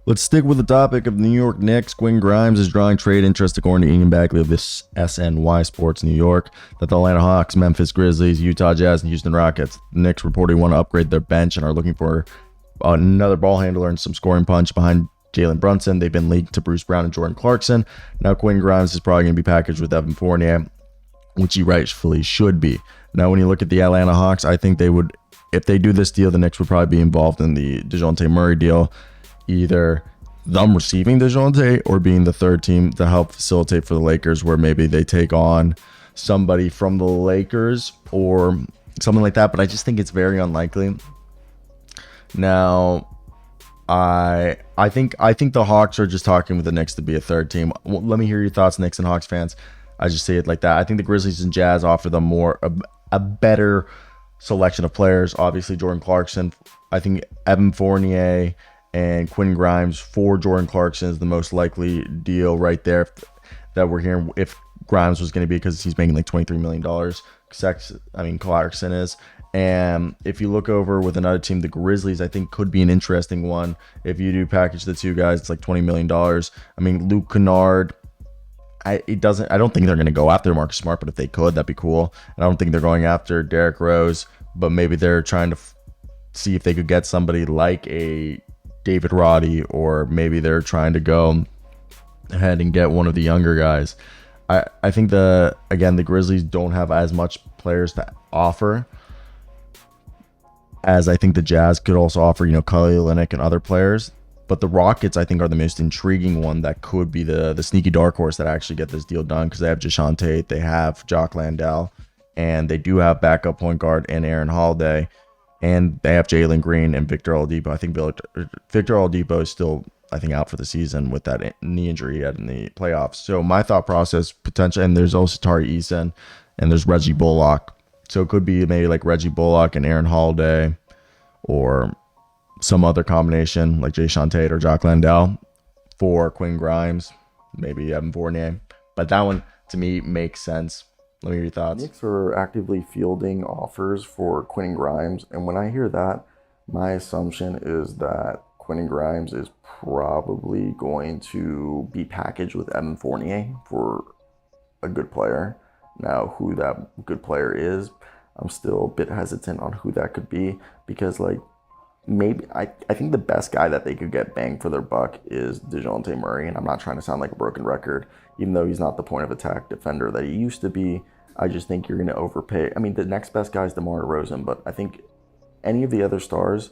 Let's stick with the topic of the New York Knicks. Quinn Grimes is drawing trade interest according to Ian Bagley of this SNY Sports New York that the Atlanta Hawks, Memphis Grizzlies, Utah Jazz, and Houston Rockets. The Knicks reportedly want to upgrade their bench and are looking for another ball handler and some scoring punch behind Jalen Brunson. They've been linked to Bruce Brown and Jordan Clarkson. Now Quinn Grimes is probably going to be packaged with Evan Fournier, which he rightfully should be. Now when you look at the Atlanta Hawks, I think they would, if they do this deal, the Knicks would probably be involved in the DeJounte Murray deal, either them receiving DeJounte or being the third team to help facilitate for the Lakers, where maybe they take on somebody from the Lakers or something like that. But I just think it's very unlikely. Now, I think the Hawks are just talking with the Knicks to be a third team. Well, let me hear your thoughts, Knicks and Hawks fans. I just say it like that. I think the Grizzlies and Jazz offer them a better selection of players. Obviously, Jordan Clarkson. I think Evan Fournier and Quinn Grimes for Jordan Clarkson is the most likely deal right there that we're hearing. If Grimes was going to be, because he's making like $23 million. Clarkson is. And if you look over with another team, the Grizzlies, I think could be an interesting one. If you do package the two guys, it's like $20 million. I mean, Luke Kennard, I don't think they're going to go after Marcus Smart, but if they could, that'd be cool. And I don't think they're going after Derrick Rose, but maybe they're trying to see if they could get somebody like a David Roddy, or maybe they're trying to go ahead and get one of the younger guys. I think the Grizzlies don't have as much players to offer as I think the Jazz could also offer, Kelly Olynyk and other players. But the Rockets, I think, are the most intriguing one that could be the sneaky dark horse that actually get this deal done, because they have Jae'Sean Tate, they have Jock Landale, and they do have backup point guard and Aaron Holiday, and they have Jalen Green and Victor Oladipo. I think Victor Oladipo is still, I think, out for the season with that knee injury he had in the playoffs. So my thought process, potential, and there's also Tari Eason, and there's Reggie Bullock. So it could be maybe like Reggie Bullock and Aaron Holiday, or some other combination like Jae'Sean Tate or Jock Landale for Quinn Grimes, maybe Evan Fournier. But that one, to me, makes sense. Let me hear your thoughts. Knicks are actively fielding offers for Quentin Grimes, and when I hear that, my assumption is that Quentin Grimes is probably going to be packaged with Evan Fournier for a good player. Now, who that good player is, I'm still a bit hesitant on who that could be, because maybe I think the best guy that they could get bang for their buck is DeJounte Murray, and I'm not trying to sound like a broken record, even though he's not the point of attack defender that he used to be. I just think you're going to overpay. I mean, the next best guy is DeMar DeRozan, but I think any of the other stars,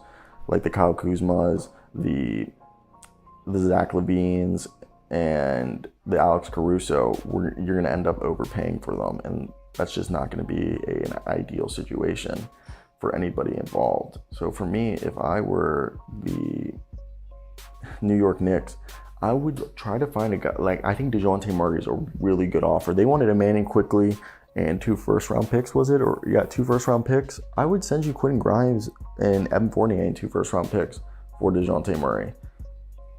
like the Kyle Kuzmas, the Zach LaVines, and the Alex Caruso, you're going to end up overpaying for them, and that's just not going to be an ideal situation for anybody involved. So for me, if I were the New York Knicks, I would try to find a guy. I think DeJounte Murray is a really good offer. They wanted a man in quickly and 2 first-round picks, was it? 2 first-round picks. I would send you Quentin Grimes and Evan Fournier and 2 first-round picks for DeJounte Murray.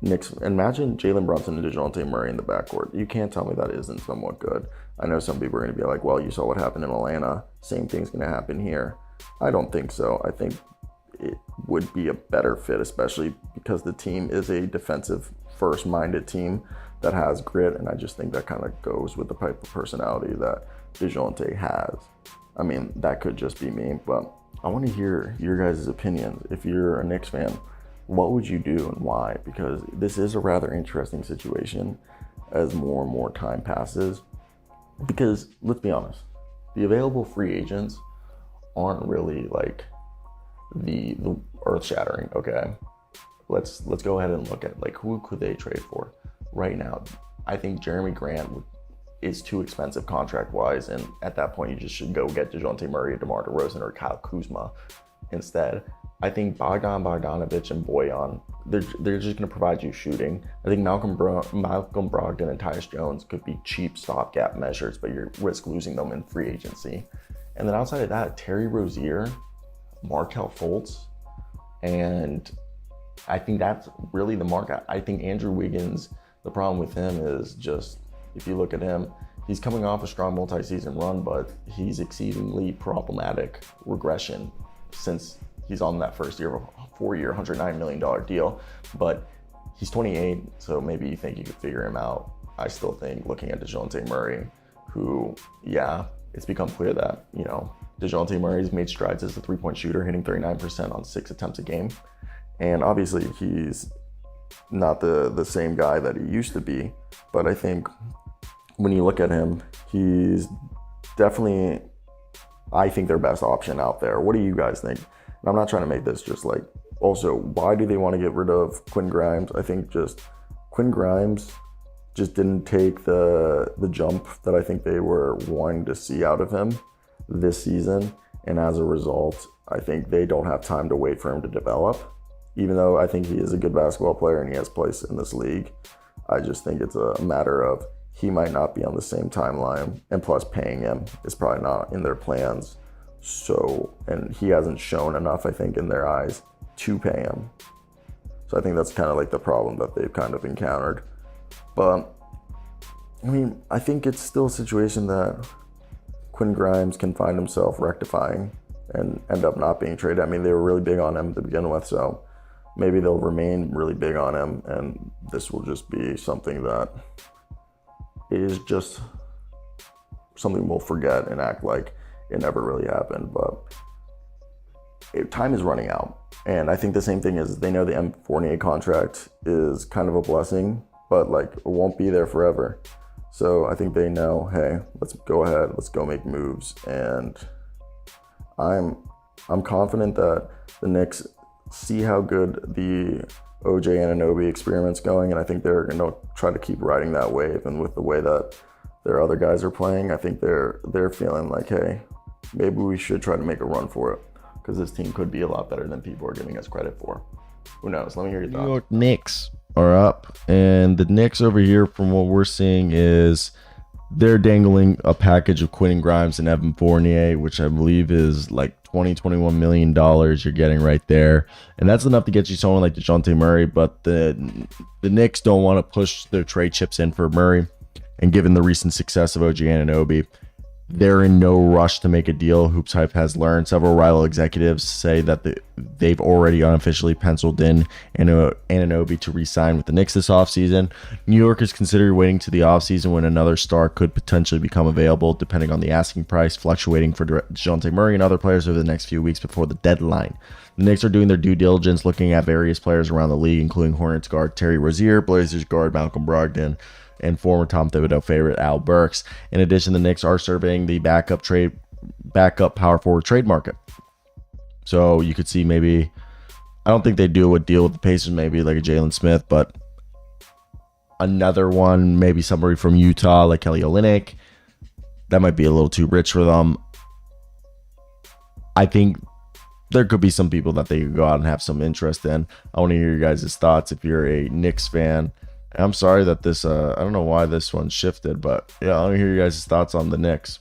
Knicks, imagine Jalen Brunson and DeJounte Murray in the backcourt. You can't tell me that isn't somewhat good. I know some people are going to be like, well, you saw what happened in Atlanta. Same thing's going to happen here. I don't think so. I think it would be a better fit, especially because the team is a defensive first-minded team that has grit, and I just think that kind of goes with the type of personality that DeJounte has. I mean, that could just be me, but I want to hear your guys' opinions. If you're a Knicks fan, what would you do and why? Because this is a rather interesting situation as more and more time passes. Because let's be honest, the available free agents aren't really like the earth-shattering. Okay, let's go ahead and look at who could they trade for right now. I think Jeremy Grant is too expensive contract-wise, and at that point you just should go get DeJounte Murray, DeMar DeRozan, or Kyle Kuzma instead. I think Bogdanovich and Bojan, they're just going to provide you shooting. I think Malcolm Brogdon and Tyus Jones could be cheap stopgap measures, but you risk losing them in free agency. And then outside of that, Terry Rozier, Markelle Fultz, and I think that's really the mark. I think Andrew Wiggins, the problem with him is just, if you look at him, he's coming off a strong multi-season run, but he's exceedingly problematic regression since he's on that first year of a 4-year, $109 million deal. But he's 28, so maybe you think you could figure him out. I still think looking at DeJounte Murray, who, yeah, it's become clear that, DeJounte Murray's made strides as a three-point shooter, hitting 39% on 6 attempts a game. And obviously he's not the same guy that he used to be, but I think when you look at him, he's definitely, I think, their best option out there. What do you guys think? And I'm not trying to make this just like, also, why do they want to get rid of Quentin Grimes? I think just Quentin Grimes just didn't take the jump that I think they were wanting to see out of him this season. And as a result, I think they don't have time to wait for him to develop. Even though I think he is a good basketball player and he has place in this league, I just think it's a matter of he might not be on the same timeline. And plus paying him is probably not in their plans. So, and he hasn't shown enough, I think, in their eyes to pay him. So I think that's kind of like the problem that they've kind of encountered. But I mean, I think it's still a situation that Quentin Grimes can find himself rectifying and end up not being traded. I mean, they were really big on him to begin with, so maybe they'll remain really big on him, and this will just be something that is just something we'll forget and act like it never really happened. But time is running out. And I think the same thing is they know the M. Fournier contract is kind of a blessing, but like it won't be there forever. So I think they know, hey, let's go ahead, let's go make moves. And I'm confident that the Knicks see how good the OJ Anunoby experiment's going, and I think they're going to try to keep riding that wave. And with the way that their other guys are playing, I think they're feeling like, hey, maybe we should try to make a run for it, because this team could be a lot better than people are giving us credit for. Who knows? Let me hear your thoughts. New York Knicks are up, and the Knicks over here, from what we're seeing, is they're dangling a package of Quentin Grimes and Evan Fournier, which I believe is like $21 million you're getting right there. And that's enough to get you someone like DeJounte Murray, but the Knicks don't want to push their trade chips in for Murray. And given the recent success of OG Anunoby, they're in no rush to make a deal. Hoops Hype has learned. Several rival executives say that they've already unofficially penciled in Anunoby to re-sign with the Knicks this offseason. New York is considering waiting to the offseason when another star could potentially become available, depending on the asking price, fluctuating for DeJounte Murray and other players over the next few weeks before the deadline. The Knicks are doing their due diligence, looking at various players around the league, including Hornets guard Terry Rozier, Blazers guard Malcolm Brogdon, and former Tom Thibodeau favorite Al Burks. In addition, the Knicks are surveying the backup power forward trade market. So you could see maybe, I don't think they do a deal with the Pacers, maybe like a Jalen Smith, but another one, maybe somebody from Utah like Kelly Olynyk. That might be a little too rich for them. I think there could be some people that they could go out and have some interest in. I want to hear your guys' thoughts if you're a Knicks fan. I'm sorry that this, I don't know why this one shifted, but yeah, I want to hear you guys' thoughts on the Knicks.